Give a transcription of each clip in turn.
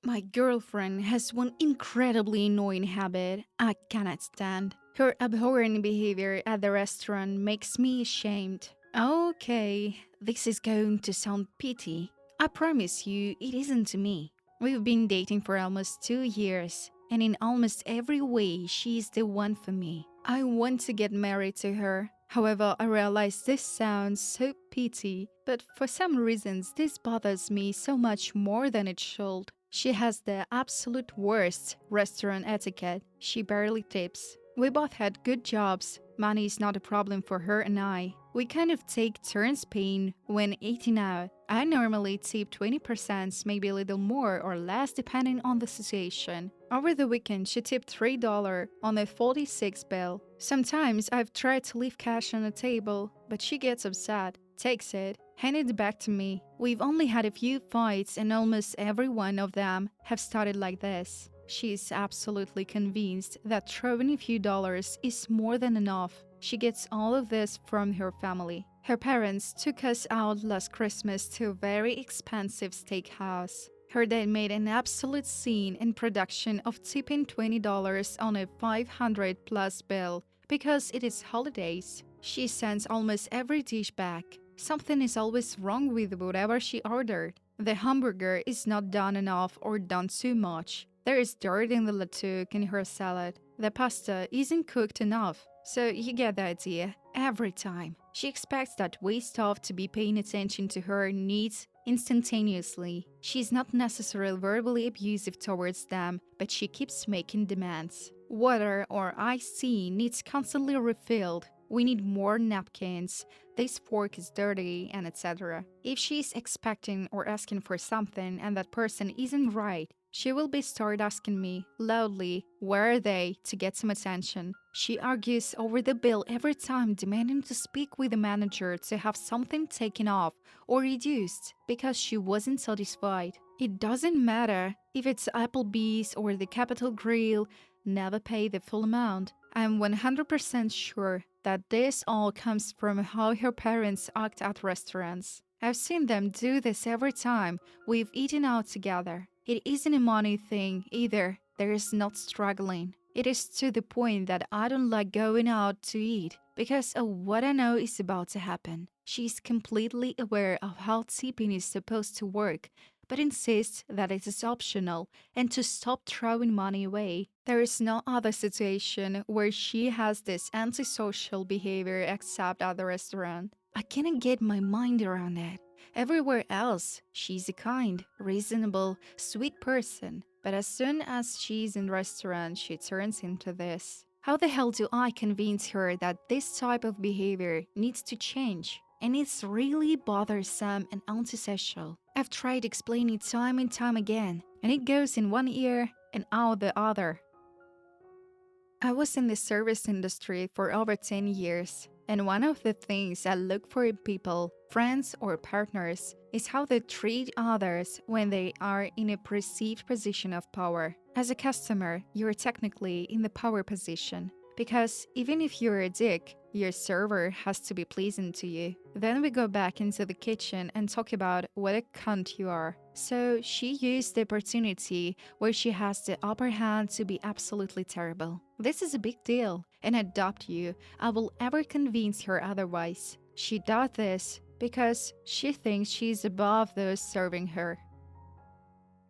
My girlfriend has one incredibly annoying habit I cannot stand. Her abhorrent behavior at the restaurant makes me ashamed. Okay, this is going to sound petty. I promise you, it isn't to me. We've been dating for almost 2 years, and in almost every way, she's the one for me. I want to get married to her. However, I realize this sounds so petty, but for some reasons, this bothers me so much more than it should. She has the absolute worst restaurant etiquette. She barely tips. We both had good jobs. Money is not a problem for her and I. We kind of take turns paying when eating out. I normally tip 20%, maybe a little more or less depending on the situation. Over the weekend, she tipped $3 on a 46 bill. Sometimes I've tried to leave cash on the table, but she gets upset, takes it, handed it back to me. We've only had a few fights and almost every one of them have started like this. She is absolutely convinced that throwing a few dollars is more than enough. She gets all of this from her family. Her parents took us out last Christmas to a very expensive steakhouse. Her dad made an absolute scene in production of tipping $20 on a 500 plus bill because it is holidays. She sends almost every dish back. Something is always wrong with whatever she ordered. The hamburger is not done enough or done too much. There is dirt in the lattuke in her salad. The pasta isn't cooked enough. So you get the idea. Every time. She expects that we staff to be paying attention to her needs instantaneously. She's not necessarily verbally abusive towards them, but she keeps making demands. Water or iced tea needs constantly refilled. We need more napkins. This fork is dirty, and etc. If she's expecting or asking for something and that person isn't right, she will start asking me, loudly, where are they, to get some attention. She argues over the bill every time, demanding to speak with the manager to have something taken off or reduced because she wasn't satisfied. It doesn't matter if it's Applebee's or the Capitol Grill, never pay the full amount. I'm 100% sure that this all comes from how her parents act at restaurants. I've seen them do this every time we've eaten out together. It isn't a money thing either. There is not struggling. It is to the point that I don't like going out to eat because of what I know is about to happen. She's completely aware of how tipping is supposed to work, but insists that it is optional and to stop throwing money away. There is no other situation where she has this antisocial behavior except at the restaurant. I cannot get my mind around it. Everywhere else, she's a kind, reasonable, sweet person. But as soon as she's in restaurant, she turns into this. How the hell do I convince her that this type of behavior needs to change? And it's really bothersome and antisocial. I've tried explaining time and time again, and it goes in one ear and out the other. I was in the service industry for over 10 years, and one of the things I look for in people, friends or partners, is how they treat others when they are in a perceived position of power. As a customer, you're technically in the power position, because even if you're a dick, your server has to be pleasant to you. Then we go back into the kitchen and talk about what a cunt you are. So she used the opportunity where she has the upper hand to be absolutely terrible. This is a big deal, and I doubt you I will ever convince her otherwise. She does this because she thinks she's above those serving her.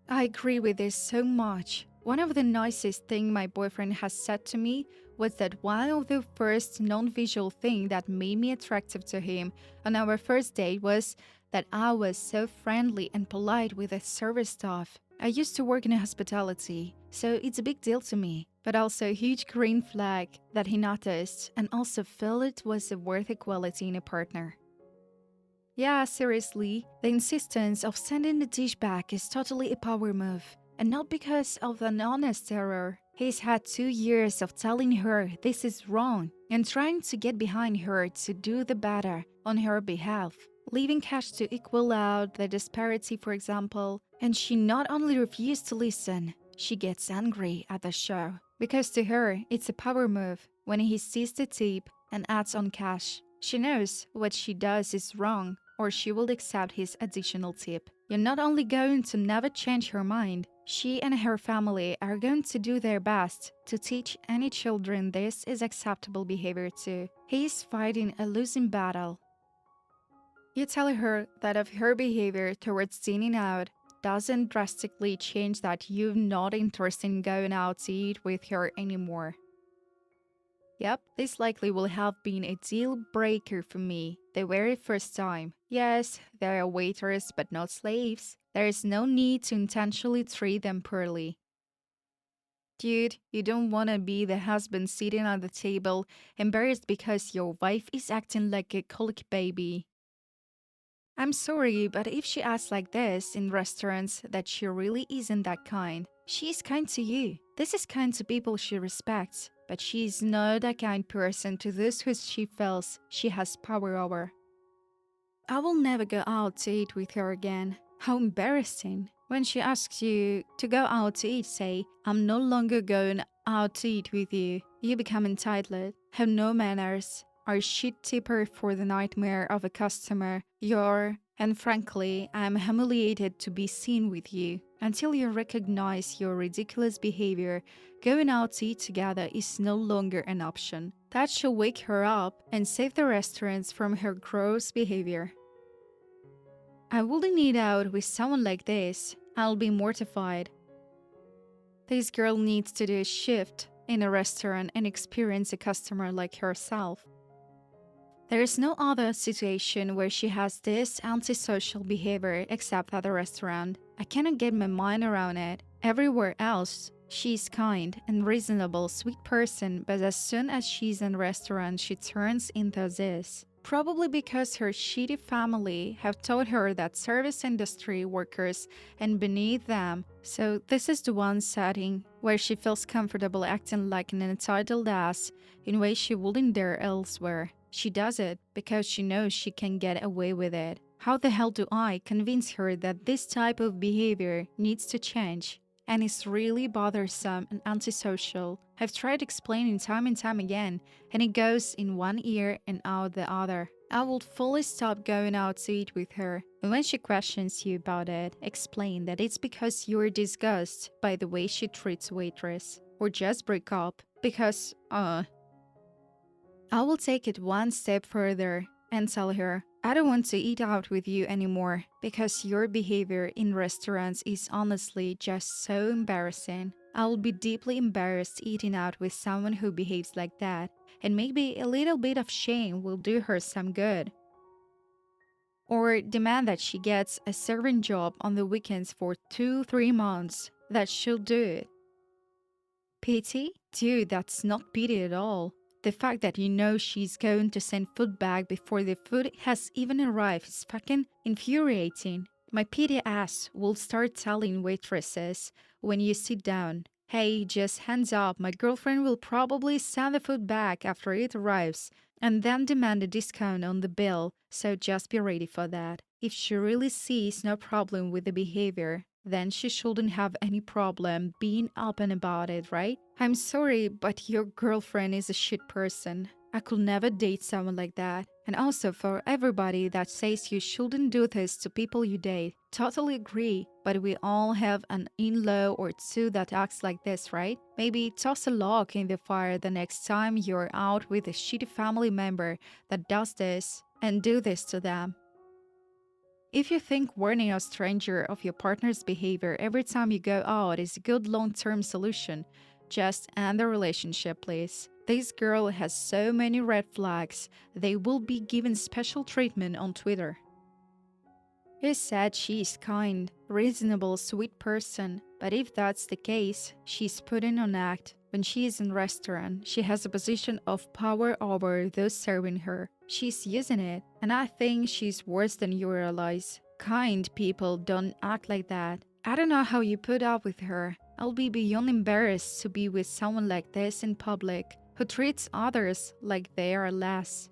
I agree with this so much. One of the nicest things my boyfriend has said to me was that one of the first non-visual things that made me attractive to him on our first date was that I was so friendly and polite with the service staff. I used to work in hospitality, so it's a big deal to me, but also a huge green flag that he noticed and also felt it was a worthy quality in a partner. Yeah, seriously, the insistence of sending the dish back is totally a power move. And not because of an honest error. He's had 2 years of telling her this is wrong and trying to get behind her to do the better on her behalf, leaving cash to equal out the disparity, for example. And she not only refused to listen, she gets angry at the show. Because to her, it's a power move when he sees the tip and adds on cash. She knows what she does is wrong, or she will accept his additional tip. You're not only going to never change her mind, She and her family are going to do their best to teach any children this is acceptable behavior too. He is fighting a losing battle. You tell her that if her behavior towards dining out doesn't drastically change that you're not interested in going out to eat with her anymore. Yep, this likely will have been a deal breaker for me the very first time. Yes, they are waiters but not slaves. There is no need to intentionally treat them poorly. Dude, you don't want to be the husband sitting at the table, embarrassed because your wife is acting like a colic baby. I'm sorry, but if she acts like this in restaurants, that she really isn't that kind. She is kind to you. This is kind to people she respects, but she is not a kind person to those who she feels she has power over. I will never go out to eat with her again. How embarrassing. When she asks you to go out to eat, say, I'm no longer going out to eat with you. You become entitled, have no manners, are a shit tipper for the nightmare of a customer. And frankly, I'm humiliated to be seen with you. Until you recognize your ridiculous behavior, going out to eat together is no longer an option. That should wake her up and save the restaurants from her gross behavior. I wouldn't eat out with someone like this. I'll be mortified. This girl needs to do a shift in a restaurant and experience a customer like herself. There is no other situation where she has this antisocial behavior except at the restaurant. I cannot get my mind around it. Everywhere else, she's kind and reasonable, sweet person, but as soon as she's in a restaurant, she turns into this. Probably because her shitty family have taught her that service industry workers and beneath them. So this is the one setting where she feels comfortable acting like an entitled ass in ways she wouldn't dare elsewhere. She does it because she knows she can get away with it. How the hell do I convince her that this type of behavior needs to change? And it's really bothersome and antisocial. I've tried explaining time and time again, and it goes in one ear and out the other. I will fully stop going out to eat with her. And when she questions you about it, explain that it's because you're disgusted by the way she treats waitress. Or just break up, because, I will take it one step further and tell her, I don't want to eat out with you anymore because your behavior in restaurants is honestly just so embarrassing. I will be deeply embarrassed eating out with someone who behaves like that, and maybe a little bit of shame will do her some good. Or demand that she gets a serving job on the weekends for 2-3 months. That she'll do it. Pity? Dude, that's not pity at all. The fact that you know she's going to send food back before the food has even arrived is fucking infuriating. My pity ass will start telling waitresses when you sit down, hey, just hands up, my girlfriend will probably send the food back after it arrives, and then demand a discount on the bill, so just be ready for that. If she really sees no problem with the behavior, then she shouldn't have any problem being open about it, right? I'm sorry, but your girlfriend is a shit person. I could never date someone like that. And also for everybody that says you shouldn't do this to people you date, totally agree. But we all have an in-law or two that acts like this, right? Maybe toss a log in the fire the next time you're out with a shitty family member that does this and do this to them. If you think warning a stranger of your partner's behavior every time you go out is a good long-term solution, just end the relationship, please. This girl has so many red flags, they will be given special treatment on Twitter. You said she is kind, reasonable, sweet person, but if that's the case, she's putting on act. When she is in restaurant, she has a position of power over those serving her. She's using it, and I think she's worse than you realize. Kind people don't act like that. I don't know how you put up with her. I'll be beyond embarrassed to be with someone like this in public, who treats others like they are less.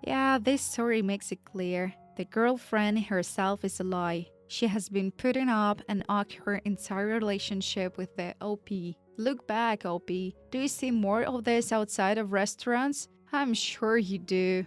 Yeah, this story makes it clear. The girlfriend herself is a lie. She has been putting up and out her entire relationship with the OP. Look back, OP. Do you see more of this outside of restaurants? I'm sure you do.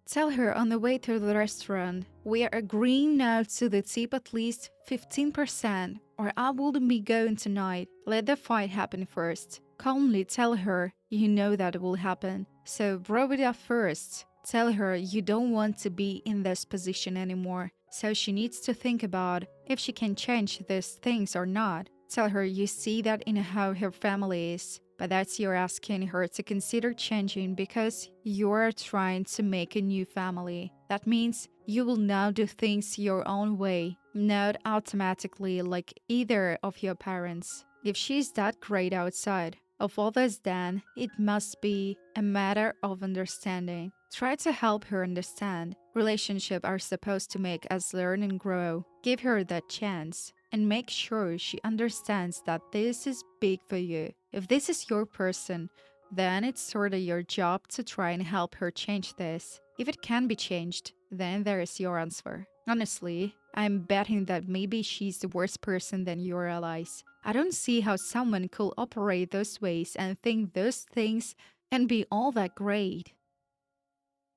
Tell her on the way to the restaurant, we are agreeing now to the tip at least 15%, or I wouldn't be going tonight. Let the fight happen first. Calmly tell her you know that will happen, so blow it up first. Tell her you don't want to be in this position anymore, so she needs to think about if she can change these things or not. Tell her you see that in how her family is, but that's you're asking her to consider changing because you're trying to make a new family. That means you will now do things your own way, not automatically like either of your parents. If she's that great outside of all this, then it must be a matter of understanding. Try to help her understand. Relationships are supposed to make us learn and grow. Give her that chance and make sure she understands that this is big for you. If this is your person, then it's sort of your job to try and help her change this. If it can be changed, then there is your answer. Honestly, I'm betting that maybe she's the worst person than you realize. I don't see how someone could operate those ways and think those things and be all that great.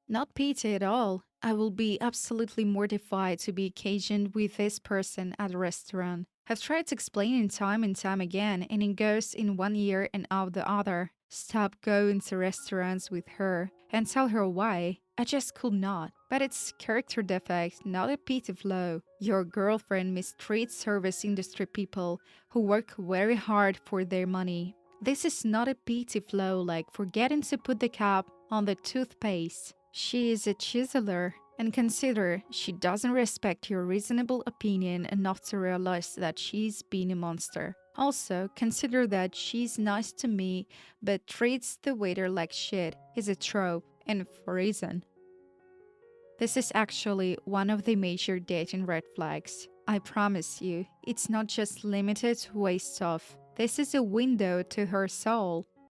Not pity at all. I will be absolutely mortified to be occasioned with this person at a restaurant. I've tried to explain it time and time again, and it goes in one ear and out the other. Stop going to restaurants with her and tell her why. I just could not. But it's character defect, not a pity flaw. Your girlfriend mistreats service industry people who work very hard for their money. This is not a pity flaw like forgetting to put the cap on the toothpaste. She is a chiseler, and consider she doesn't respect your reasonable opinion enough to realize that she's been a monster. Also, consider that she's nice to me but treats the waiter like shit is a trope, and for a reason. This is actually one of the major dating red flags. I promise you, it's not just limited to waist stuff. This is a window to her soul.